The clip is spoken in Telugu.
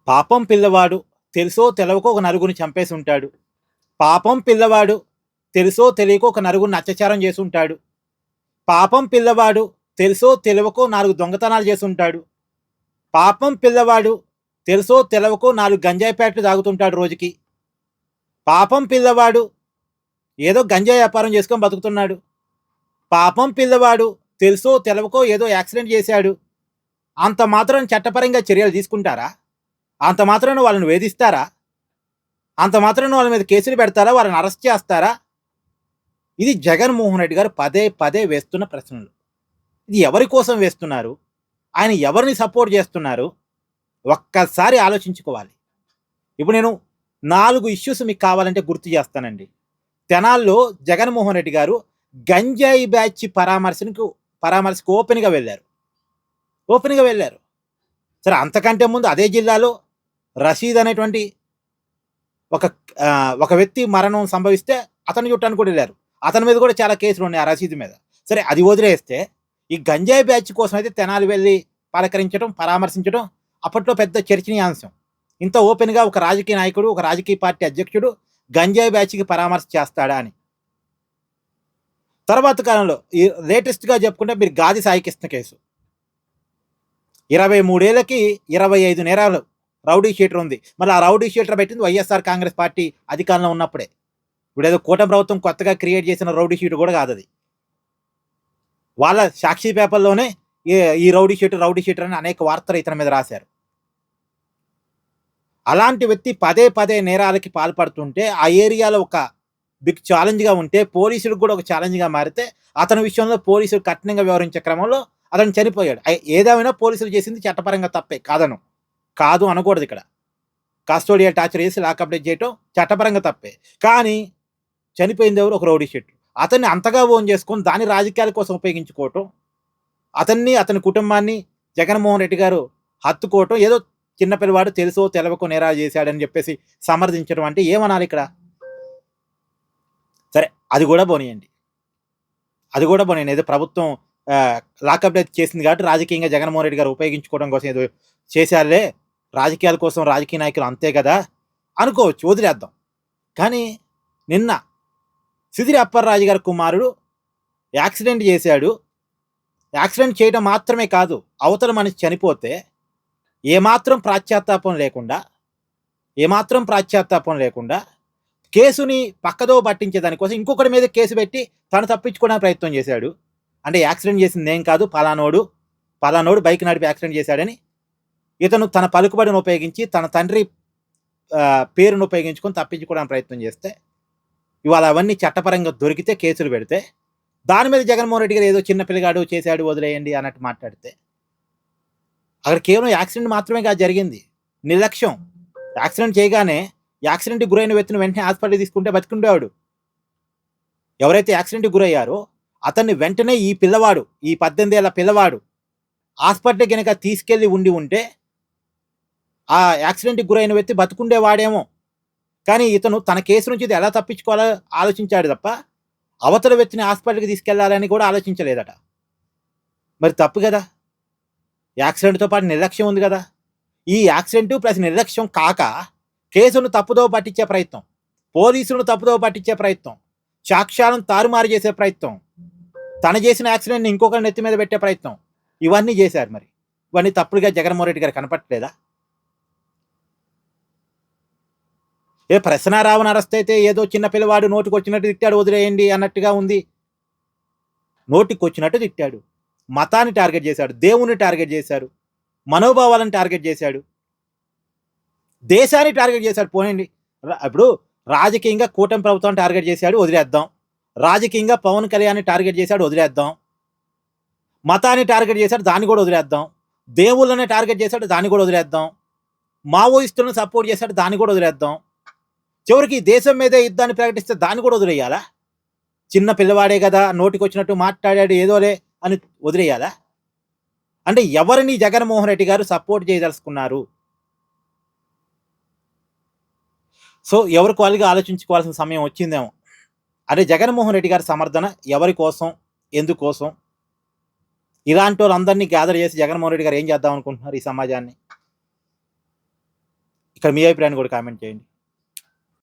పాపం పిల్లవాడు తెలుసో తెలవకో ఒక నలుగురిని చంపేసి ఉంటాడు. పాపం పిల్లవాడు తెలుసో తెలియకో ఒక నలుగురిని అత్యాచారం చేసి ఉంటాడు. పాపం పిల్లవాడు తెలుసో తెలవకో 4 దొంగతనాలు చేసుంటాడు. పాపం పిల్లవాడు తెలుసో తెలవకో 4 గంజాయి ప్యాకెట్లు తాగుతుంటాడు రోజుకి. పాపం పిల్లవాడు ఏదో గంజాయి వ్యాపారం చేసుకొని బతుకుతున్నాడు. పాపం పిల్లవాడు తెలుసో తెలవకో ఏదో యాక్సిడెంట్ చేశాడు. అంత మాత్రాన చట్టపరంగా చర్యలు తీసుకుంటారా? అంత మాత్రాన వాళ్ళని వేధిస్తారా? అంత మాత్రాన వాళ్ళ మీద కేసులు పెడతారా? వాళ్ళని అరెస్ట్ చేస్తారా? ఇది జగన్మోహన్ రెడ్డి గారు పదే పదే వేస్తున్న ప్రశ్నలు. ఇది ఎవరి కోసం వేస్తున్నారు? ఆయన ఎవరిని సపోర్ట్ చేస్తున్నారు? ఒక్కసారి ఆలోచించుకోవాలి. ఇప్పుడు నేను 4 ఇష్యూస్ మీకు కావాలంటే గుర్తు చేస్తానండి. తెనాల్లో జగన్మోహన్ రెడ్డి గారు గంజాయి బ్యాచ్ పరామర్శకు ఓపెన్‌గా వెళ్లారు. సరే, అంతకంటే ముందు అదే జిల్లాలో రషీద్ అనేటువంటి ఒక వ్యక్తి మరణం సంభవిస్తే అతన్ని చూడటానికి కూడా వెళ్లారు. అతని మీద కూడా చాలా కేసులు ఉన్నాయి ఆ రషీద్ మీద. సరే, అది వదిలేస్తే ఈ గంజాయి బ్యాచ్ కోసం అయితే తెనాలి వెళ్ళి పలకరించడం, పరామర్శించడం అప్పట్లో పెద్ద చర్చనీయాంశం. ఇంత ఓపెన్‌గా ఒక రాజకీయ నాయకుడు, ఒక రాజకీయ పార్టీ అధ్యక్షుడు గంజాయి బ్యాచ్‌కి పరామర్శ చేస్తాడా అని. తర్వాత కాలంలో ఈ లేటెస్ట్‌గా చెప్పుకుంటే మీరు గాది సాయికృష్ణ కేసు. 23 ఏళ్లకి 25 నేరాలు రౌడీ షీటర్ ఉంది. మరి ఆ రౌడీ షీటర్ పెట్టింది వైఎస్ఆర్ కాంగ్రెస్ పార్టీ అధికారంలో ఉన్నప్పుడే. ఇప్పుడేదో కూటమి ప్రభుత్వం కొత్తగా క్రియేట్ చేసిన రౌడీ షీటర్ కూడా కాదది. వాళ్ళ సాక్షి పేపర్‌లోనే ఈ రౌడీ షీటర్ అని అనేక వార్తలు ఇతని మీద రాశారు. అలాంటి వ్యక్తి పదే పదే నేరాలకి పాల్పడుతుంటే ఆ ఏరియాలో ఒక బిగ్ ఛాలెంజ్‌గా ఉంటే, పోలీసులకు కూడా ఒక ఛాలెంజ్‌గా మారితే అతని విషయంలో పోలీసులు కఠినంగా వ్యవహరించే క్రమంలో అతను చనిపోయాడు. ఏదేమైనా పోలీసులు చేసింది చట్టపరంగా తప్పే, కాదు అనకూడదు ఇక్కడ. కస్టోడియల్ టార్చర్ చేసి లాకప్ డెత్ చేయటం చట్టపరంగా తప్పే. కానీ చనిపోయింది ఎవరు? ఒక రౌడీ షీటర్. అతన్ని అంతగా ఓన్ చేసుకొని దాని రాజకీయాల కోసం ఉపయోగించుకోవటం, అతని కుటుంబాన్ని జగన్మోహన్ రెడ్డి గారు హత్తుకోవటం, ఏదో చిన్న పిల్లవాడు తెలుసో తెలవకో నేరాలు చేశాడని చెప్పేసి సమర్థించడం అంటే ఏమనాలి ఇక్కడ? సరే, అది కూడా పోనీయండి. ఏదో ప్రభుత్వం లాకప్ డెత్ చేసింది కాబట్టి రాజకీయంగా జగన్మోహన్ రెడ్డి గారు ఉపయోగించుకోవడం కోసం ఏదో చేశారులే, రాజకీయాల కోసం రాజకీయ నాయకులు అంతే కదా అనుకోవచ్చు, వదిలేద్దాం. కానీ నిన్న సిదిరి అప్పర్రాజు గారి కుమారుడు యాక్సిడెంట్ చేశాడు. యాక్సిడెంట్ చేయడం మాత్రమే కాదు, అవతల మనిషి చనిపోతే ఏమాత్రం ప్రాశ్చాత్తాపం లేకుండా కేసుని పక్కదో పట్టించే దానికోసం ఇంకొకటి మీద కేసు పెట్టి తను తప్పించుకోవడానికి ప్రయత్నం చేశాడు. అంటే యాక్సిడెంట్ చేసింది ఏం కాదు, పలానోడు బైక్ నడిపి యాక్సిడెంట్ చేశాడని ఇతను తన పలుకుబడిని ఉపయోగించి తన తండ్రి పేరును ఉపయోగించుకొని తప్పించుకోవడానికి ప్రయత్నం చేస్తే, ఇవాళ అవన్నీ చట్టపరంగా దొరికితే కేసులు పెడితే, దాని మీద జగన్మోహన్ రెడ్డి గారు ఏదో చిన్న పిల్లగాడు చేశాడు వదిలేయండి అన్నట్టు మాట్లాడితే, అక్కడ కేవలం యాక్సిడెంట్ మాత్రమే కాదు జరిగింది, నిర్లక్ష్యం. యాక్సిడెంట్ చేయగానే యాక్సిడెంట్కి గురైన వ్యక్తిని వెంటనే హాస్పిటల్ తీసుకుంటే బతికుండేవాడు. ఎవరైతే యాక్సిడెంట్కి గురయ్యారో అతన్ని వెంటనే ఈ 18 ఏళ్ల పిల్లవాడు హాస్పిటల్ కనుక తీసుకెళ్ళి ఉంటే ఆ యాక్సిడెంట్కి గురైన వ్యక్తి బతుకుండేవాడేమో. కానీ ఇతను తన కేసు నుంచి ఇది ఎలా తప్పించుకోవాలో ఆలోచించాడు తప్ప అవతల వ్యక్తిని హాస్పిటల్కి తీసుకెళ్లాలని కూడా ఆలోచించలేదట. మరి తప్పు కదా, యాక్సిడెంట్తో పాటు నిర్లక్ష్యం ఉంది కదా. ఈ యాక్సిడెంట్ ప్లస్ నిర్లక్ష్యం కాక కేసును తప్పుదో పట్టించే ప్రయత్నం, పోలీసులను తప్పుదో పట్టించే ప్రయత్నం, సాక్ష్యాలను తారుమారు చేసే ప్రయత్నం, తను చేసిన యాక్సిడెంట్ని ఇంకొకరి నెత్తి మీద పెట్టే ప్రయత్నం, ఇవన్నీ చేశారు. మరి ఇవన్నీ తప్పుడుగా జగన్మోహన్ రెడ్డి గారు కనపట్టలేదా? ప్రసన్నారావును అరెస్ట్ అయితే ఏదో చిన్న పిల్లవాడు నోటికొచ్చినట్టు తిట్టాడు వదిలేయండి అన్నట్టుగా ఉంది. నోటికొచ్చినట్టు తిట్టాడు, మతాన్ని టార్గెట్ చేశాడు, దేవుణ్ణి టార్గెట్ చేశాడు, మనోభావాలను టార్గెట్ చేశాడు, దేశాన్ని టార్గెట్ చేశాడు. పోనండి, ఇప్పుడు రాజకీయంగా కూటమి ప్రభుత్వాన్ని టార్గెట్ చేశాడు, వదిలేద్దాం. రాజకీయంగా పవన్ కళ్యాణ్ని టార్గెట్ చేశాడు, వదిలేద్దాం. మతాన్ని టార్గెట్ చేశాడు, దాన్ని కూడా వదిలేద్దాం. దేవుళ్ళని టార్గెట్ చేశాడు, దాన్ని కూడా వదిలేద్దాం. మావోయిస్టులను సపోర్ట్ చేశాడు, దాన్ని కూడా వదిలేద్దాం. చివరికి దేశం మీదే యుద్ధాన్ని ప్రకటిస్తే దాన్ని కూడా వదిలేయాలా? చిన్న పిల్లవాడే కదా నోటికి వచ్చినట్టు మాట్లాడాడు ఏదోలే అని వదిలేయాలా? అంటే ఎవరిని జగన్మోహన్ రెడ్డి గారు సపోర్ట్ చేయదలుచుకున్నారు? సో ఎవరికి వాళ్ళుగా ఆలోచించుకోవాల్సిన సమయం వచ్చిందేమో. అంటే జగన్మోహన్ రెడ్డి గారి సమర్థన ఎవరి కోసం, ఎందుకోసం? ఇలాంటి వాళ్ళందరినీ గ్యాదర్ చేసి జగన్మోహన్ రెడ్డి గారు ఏం చేద్దాం అనుకుంటున్నారు ఈ సమాజాన్ని? ఇక్కడ మీ అభిప్రాయాన్ని కూడా కామెంట్ చేయండి.